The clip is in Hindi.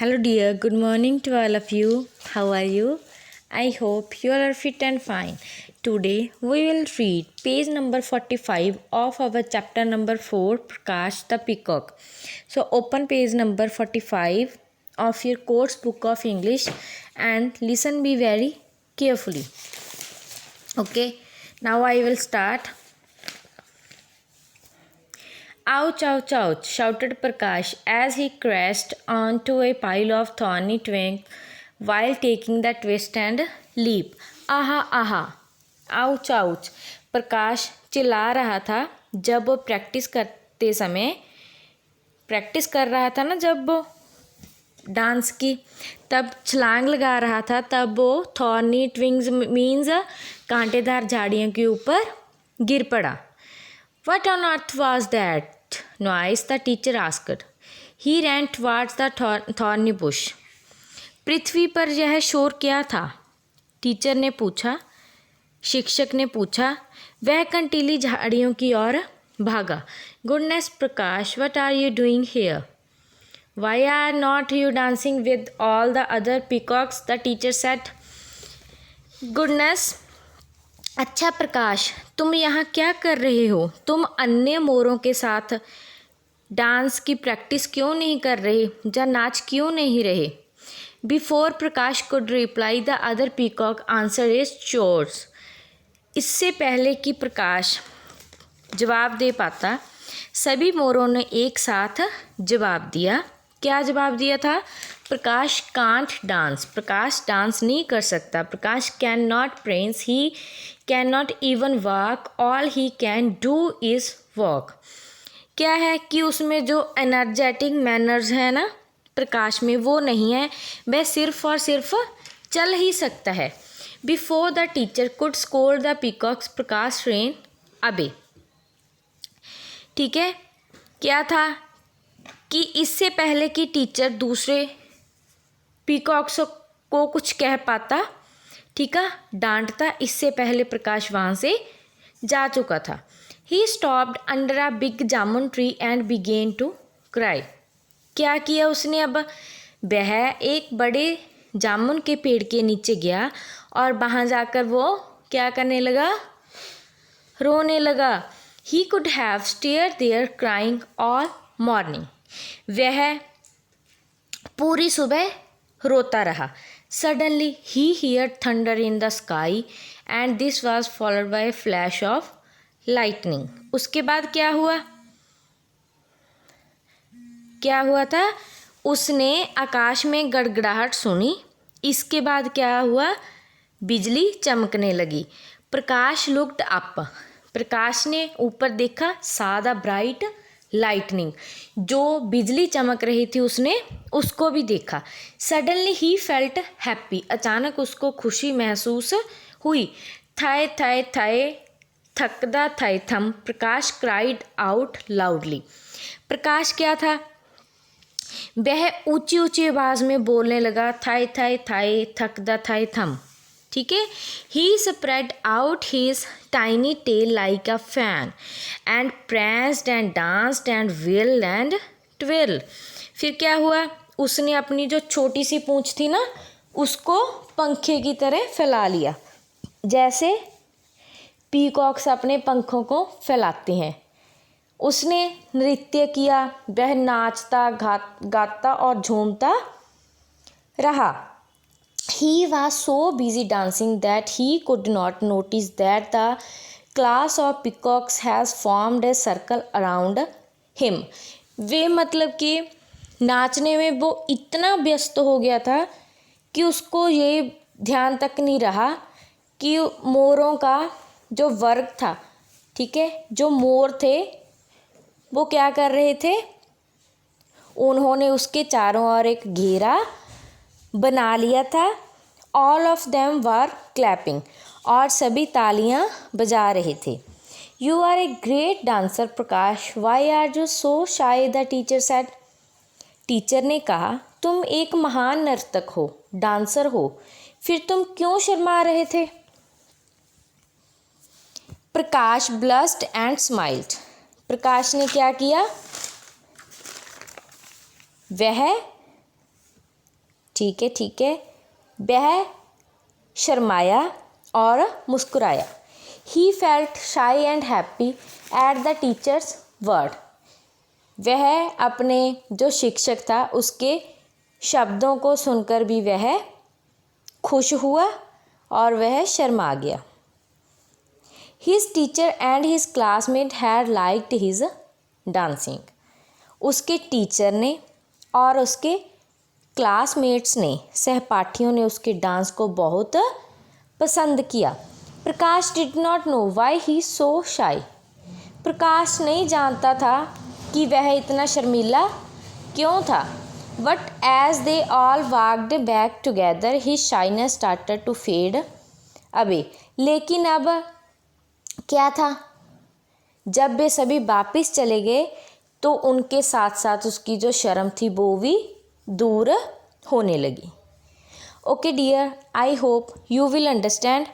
Hello, dear. Good morning to all of you. How are you? I hope you all are fit and fine. Today we will read page number 45 of our chapter number 4, Prakash the Peacock. So, open page number 45 of your course book of English and listen me very carefully. Okay, now I will start. Ouch, ouch, ouch, shouted Prakash as he crashed onto a pile of thorny twigs while taking the twist and leap. आहा आहा, आउच आउच, प्रकाश चिल्ला रहा था जब वो प्रैक्टिस कर रहा था ना, जब वो डांस की, तब छलांग लगा रहा था, तब वो थॉर्नी ट्विंग्स मीन्स कांटेदार झाड़ियों के ऊपर गिर पड़ा. What on earth was that noise? The teacher asked. He ran towards the thorny bush. पृथ्वी पर यह शोर क्या था? टीचर ने पूछा. शिक्षक ने पूछा. वह कंटीली झाड़ियों की ओर भागा. Goodness, Prakash, what are you doing here? Why are not you dancing with all the other peacocks? The teacher said. Goodness. अच्छा प्रकाश, तुम यहाँ क्या कर रहे हो? तुम अन्य मोरों के साथ डांस की प्रैक्टिस क्यों नहीं कर रहे या नाच क्यों नहीं रहे? Before Prakash could reply the other peacock answer is chores. इससे पहले कि प्रकाश जवाब दे पाता, सभी मोरों ने एक साथ जवाब दिया. क्या जवाब दिया था? Prakash can't dance, Prakash dance नहीं कर सकता. Prakash can not prance, he can not even walk, all he can do is walk. क्या है कि उसमें जो एनर्जेटिक मैनर्स है ना प्रकाश में, वो नहीं है. वह सिर्फ और सिर्फ चल ही सकता है. Before the teacher could score the peacocks, Prakash rain अबे. ठीक है, क्या था कि इससे पहले कि टीचर दूसरे पीकॉक्स को कुछ कह पाता, ठीक है, डांटता, इससे पहले प्रकाश वहाँ से जा चुका था. He stopped under a big jamun tree and began to cry. क्या किया उसने अब? वह एक बड़े जामुन के पेड़ के नीचे गया और वहाँ जाकर वो क्या करने लगा? रोने लगा. He could have stare there crying all morning. वह पूरी सुबह रोता रहा. Suddenly he heard thunder in the sky and this was followed by a flash of lightning. उसके बाद क्या हुआ? क्या हुआ था? उसने आकाश में गड़गड़ाहट सुनी. इसके बाद क्या हुआ? बिजली चमकने लगी. प्रकाश लुक्ड अप. प्रकाश ने ऊपर देखा. सा द ब्राइट लाइटनिंग, जो बिजली चमक रही थी उसने उसको भी देखा. Suddenly he felt happy. अचानक उसको खुशी महसूस हुई. थाए थाए थाए थकदा थाए थम, प्रकाश क्राइड आउट लाउडली. प्रकाश क्या था? वह ऊंची ऊंची आवाज़ में बोलने लगा. थाए थाए थाए थकदा थाए थम. ठीक है. He spread out his tiny tail like a fan and pranced and danced and whirled and twirled. फिर क्या हुआ? उसने अपनी जो छोटी सी पूंछ थी ना, उसको पंखे की तरह फैला लिया, जैसे पीकॉक्स अपने पंखों को फैलाते हैं. उसने नृत्य किया. वह नाचता गाता और झूमता रहा. He was so busy dancing that he could not notice that the class of peacocks has formed a circle around him. वे मतलब कि नाचने में वो इतना व्यस्त हो गया था कि उसको ये ध्यान तक नहीं रहा कि मोरों का जो वर्ग था, ठीक है, जो मोर थे वो क्या कर रहे थे. उन्होंने उसके चारों ओर एक घेरा बना लिया था. All of them were clapping, और सभी तालियां बजा रहे थे. You are a great dancer Prakash, why are you so shy? The teacher said. Teacher ने कहा, तुम एक महान नर्तक हो, डांसर हो, फिर तुम क्यों शर्मा रहे थे? प्रकाश ब्लस्ड एंड स्माइल्ड. प्रकाश ने क्या किया? वह ठीक है। वह शर्माया और मुस्कुराया। ही फेल्ट शाई and happy at the teachers word. वह अपने जो शिक्षक था उसके शब्दों को सुनकर भी वह खुश हुआ और वह शर्मा गया। His teacher and his classmate had liked his dancing. उसके टीचर ने और उसके क्लासमेट्स ने, सहपाठियों ने उसके डांस को बहुत पसंद किया। Prakash did not know why he so shy. Prakash नहीं जानता था कि वह इतना शर्मीला क्यों था। But as they all walked back together his shyness started to fade away. लेकिन अब क्या था, जब वे सभी वापस चले गए तो उनके साथ साथ उसकी जो शर्म थी वो भी दूर होने लगी। Okay dear, I hope you will understand